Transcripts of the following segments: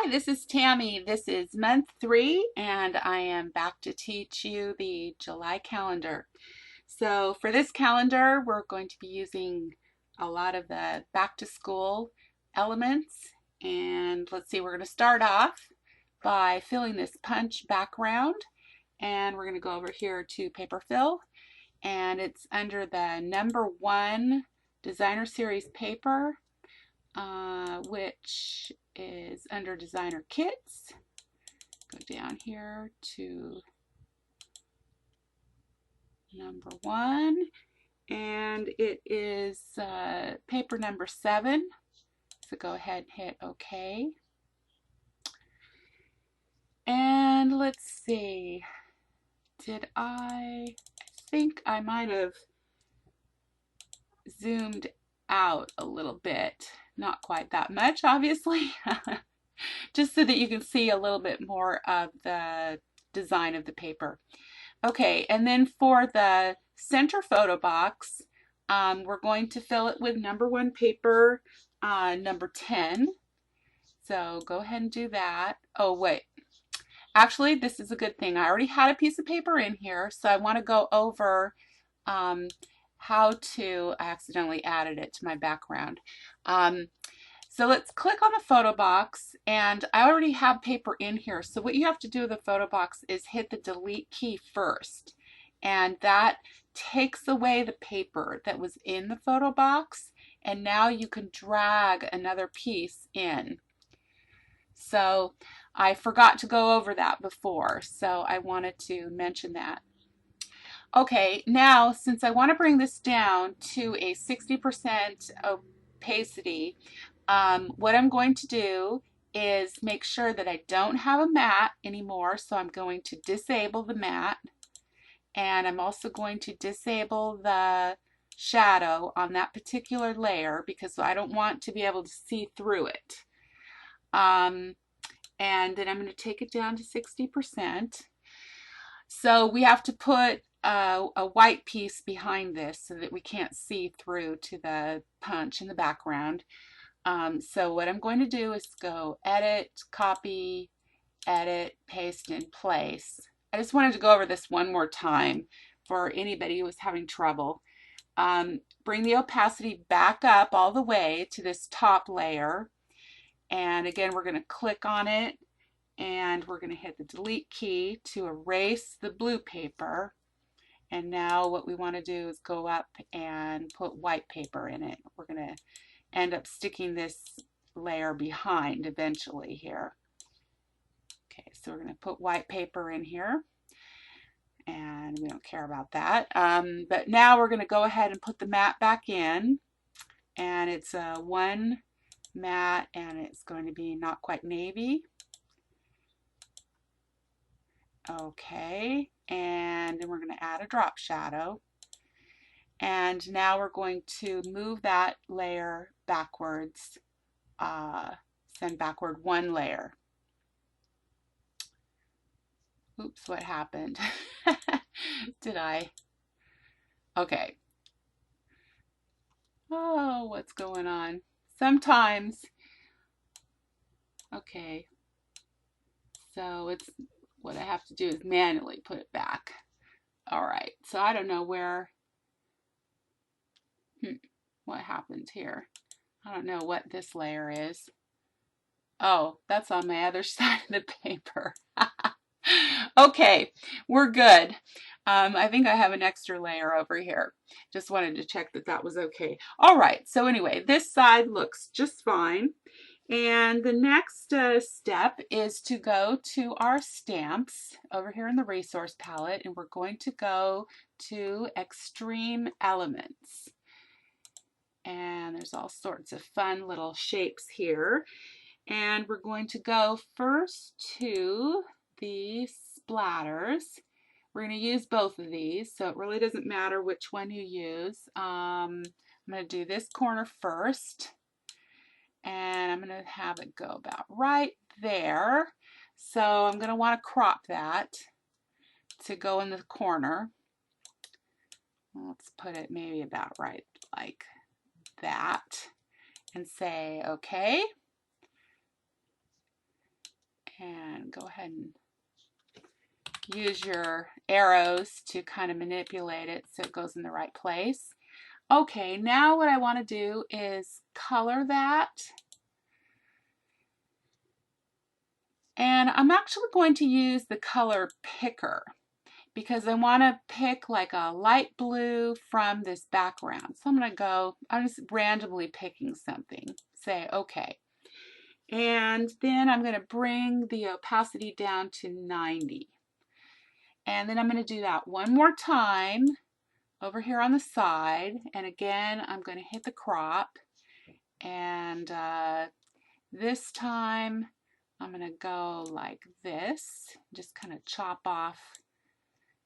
Hi, this is Tammy. This is month 3, and I am back to teach you the July calendar. So for this calendar, we're going to be using a lot of the back to school elements. And let's see, we're going to start off by filling this punch background. And we're going to go over here to paper fill. And it's under the number 1 designer series paper, which is under designer kits. Go down here to number 1, and it is paper number 7. So go ahead and hit OK. And let's see, I think I might have zoomed out a little bit. Not quite that much, obviously. Just so that you can see a little bit more of the design of the paper. Okay, and then for the center photo box, we're going to fill it with number 1 paper, number 10. So go ahead and do that. Oh, wait. Actually, this is a good thing. I already had a piece of paper in here, so I want to go over how to, I accidentally added it to my background. So let's click on the photo box, and I already have paper in here. So what you have to do with the photo box is hit the delete key first, and that takes away the paper that was in the photo box, and now you can drag another piece in. So I forgot to go over that before, so I wanted to mention that. Okay, now since I want to bring this down to a 60% opacity, what I'm going to do is make sure that I don't have a mat anymore, so I'm going to disable the mat, and I'm also going to disable the shadow on that particular layer because I don't want to be able to see through it. And then I'm going to take it down to 60%. So we have to put a white piece behind this so that we can't see through to the punch in the background. So what I'm going to do is go edit, copy, edit, paste in place. I just wanted to go over this one more time for anybody who was having trouble. Bring the opacity back up all the way to this top layer. And again, we're going to click on it, and we're going to hit the delete key to erase the blue paper. And now what we want to do is go up and put white paper in it. We're going to end up sticking this layer behind eventually here. Okay, so we're going to put white paper in here, and we don't care about that. But now we're going to go ahead and put the mat back in, and it's a 1 mat, and it's going to be not quite navy. Okay, and then we're going to add a drop shadow. And now we're going to move that layer backwards, send backward 1 layer. Oops, what happened? Did I? Okay. Oh, what's going on? Sometimes. Okay. So it's what I have to do is manually put it back. All right. So I don't know where. What happened here? I don't know what this layer is. Oh, that's on my other side of the paper. Okay, we're good. I think I have an extra layer over here. Just wanted to check that that was okay. All right, so anyway, this side looks just fine. And the next step is to go to our stamps over here in the resource palette, and we're going to go to Extreme Elements. And there's all sorts of fun little shapes here. And we're going to go first to the splatters. We're going to use both of these, so it really doesn't matter which one you use. I'm going to do this corner first, and I'm going to have it go about right there. So I'm going to want to crop that to go in the corner. Let's put it maybe about right like that and say okay. go ahead and use your arrows to kind of manipulate it so it goes in the right place. Okay, now what I want to do is color that. And I'm actually going to use the color picker because I want to pick like a light blue from this background. So I'm just randomly picking something. Say, okay. And then I'm going to bring the opacity down to 90. And then I'm going to do that one more time over here on the side. And again, I'm going to hit the crop. And this time I'm going to go like this. Just kind of chop off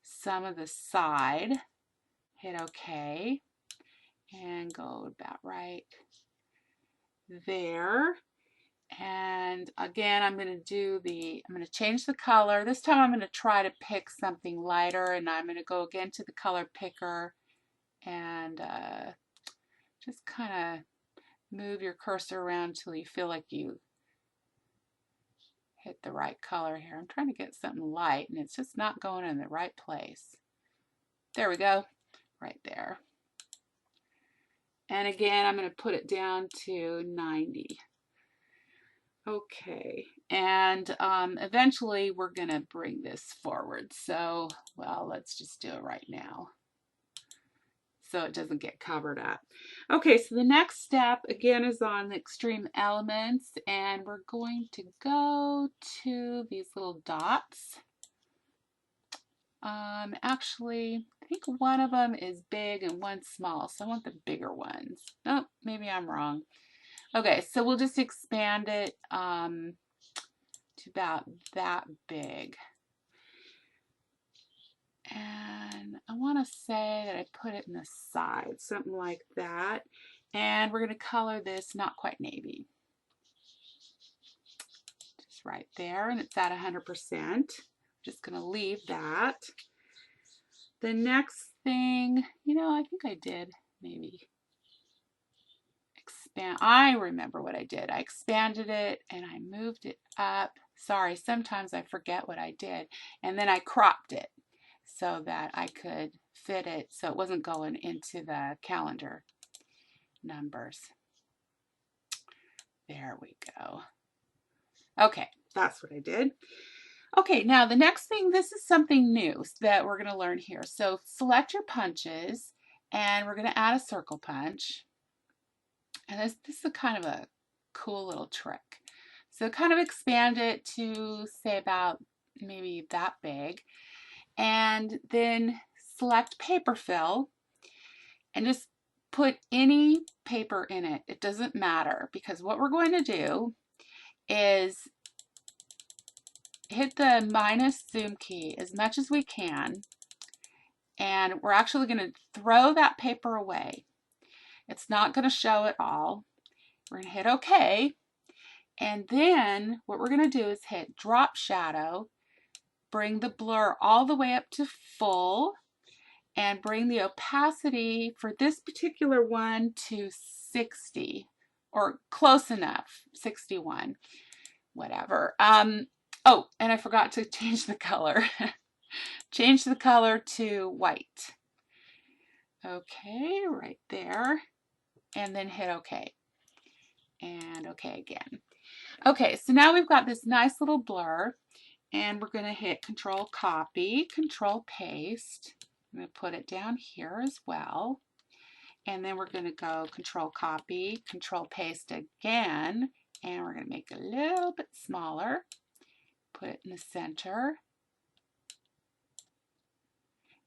some of the side. Hit OK. And go about right there. And again, I'm going to change the color. This time I'm going to try to pick something lighter, and I'm going to go again to the color picker and just kind of move your cursor around until you feel like you hit the right color here. I'm trying to get something light and it's just not going in the right place. There we go, right there. And again, I'm going to put it down to 90. Okay, and eventually we're going to bring this forward. So, well, let's just do it right now so it doesn't get covered up. Okay, so the next step again is on the extreme elements, and we're going to go to these little dots. Actually, I think one of them is big and one's small, so I want the bigger ones. Oh, maybe I'm wrong. Okay, so we'll just expand it to about that big. And I want to say that I put it in the side, something like that. And we're going to color this not quite navy. Just right there, and it's at 100%. Just going to leave that. The next thing, you know, I think I did maybe expand. I remember what I did. I expanded it and I moved it up. Sorry, sometimes I forget what I did. And then I cropped it so that I could fit it so it wasn't going into the calendar numbers. There we go. Okay, that's what I did. Okay, now the next thing, this is something new that we're going to learn here. So select your punches and we're going to add a circle punch. And this is a kind of a cool little trick. So kind of expand it to say about maybe that big. And then select paper fill and just put any paper in it. It doesn't matter, because what we're going to do is hit the minus zoom key as much as we can, and we're actually going to throw that paper away. It's not going to show it all. We're going to hit OK, and then what we're going to do is hit drop shadow, bring the blur all the way up to full, and bring the opacity for this particular one to 60, or close enough, 61, whatever. Oh, and I forgot to change the color. Change the color to white. Okay, right there. And then hit OK. And OK again. Okay, so now we've got this nice little blur, and we're going to hit Control Copy, Control Paste. I'm going to put it down here as well. And then we're going to go Control Copy, Control Paste again. And we're going to make it a little bit smaller. Put it in the center.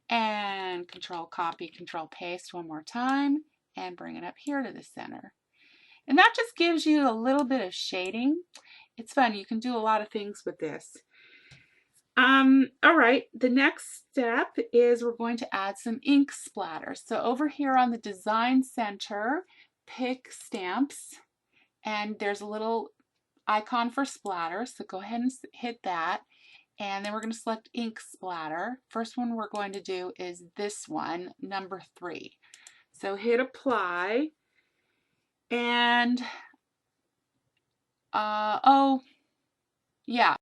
And Control Copy, Control Paste one more time. And bring it up here to the center. And that just gives you a little bit of shading. It's fun. You can do a lot of things with this. All right, the next step is we're going to add some ink splatter. So over here on the Design Center, pick Stamps, and there's a little icon for splatter, so go ahead and hit that. And then we're going to select ink splatter. First one we're going to do is this one, number 3. So hit apply, and oh yeah,